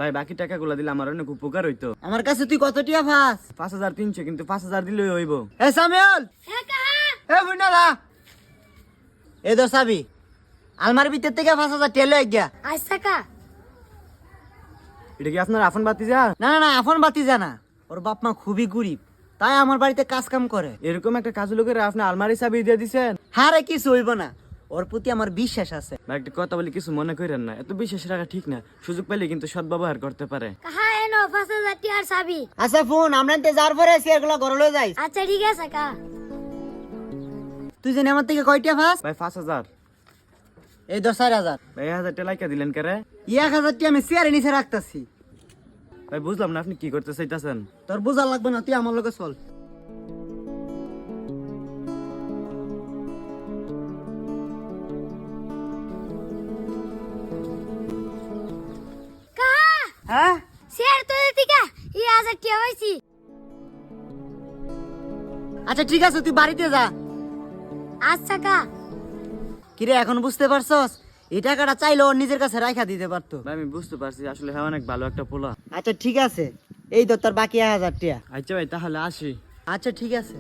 ভাই বাকি টাকাগুলো দিলে আমার অনেক উপকার হইতো। আমার কাছে তুই কত টিয়া ফাস? 5300, কিন্তু 5000 দিলেই হইব। এ সামিউল, হ্যাঁ কাহা। এ বুইনারা, এ দো চাবি। আলমারির ভিতর থেকে 5000 টিয়া লয়ে গিয়া। আচ্ছা কা। এটা কি আপনার আপন বাতিজা? না না না, আপন বাতি জানা। ওর বাপ মা খুবই গরিব, তাই আমার বাড়িতে কাজ কাম করে। এরকম একটা কাজ লোকের আপনি আলমারি চাবি দিয়ে দিছেন? হারে কিছু হইব না, ওর প্রতি আমার বিশ্বাস আছে। ভাই একটা কথা বলি, কিছু মনে করেন না, এত বিশ্বাস রাখা ঠিক না। সুযোগ পেলে কিন্তু সদ্ব্যবহার করতে পারে। কাহা এনো 5000 টিয়ার চাবি। আচ্ছা ফোন, আমরা তো যার পরে চেয়ারগুলো ঘরে লয়ে যাই। আচ্ছা ঠিক আছে কা। তুই জানি আমার থেকে কয় টিয়া ফাস? ভাই 5000। এই 10,000। ভাই 1000 টাকা লাইকা দিলেন কেরে? 1000 টিয়া আমি চেয়ারে নিচে রাখতাছি। ভাই বুঝলাম না আপনি কি করতে চাইতেছেন। তোর বোঝা লাগবে না, তুই আমার লগে চল। কাহা হ্যাঁ শেয়ার তো দিকা 1000 টিয়া হইছি। আচ্ছা ঠিক আছে, তুই বাড়িতে যা। আচ্ছা কা। কিরে এখন বুঝতে পারছস? এই টাকাটা চাইলে ওর নিজের কাছে রাখা দিতে পারতো। ভাই আমি বুঝতে পারছি, আসলে হ্যাঁ অনেক ভালো একটা পোলা। আচ্ছা ঠিক আছে, এই তো তোর বাকি 1000 টিয়া। আচ্ছা ভাই তাহলে আসি। আচ্ছা ঠিক আছে।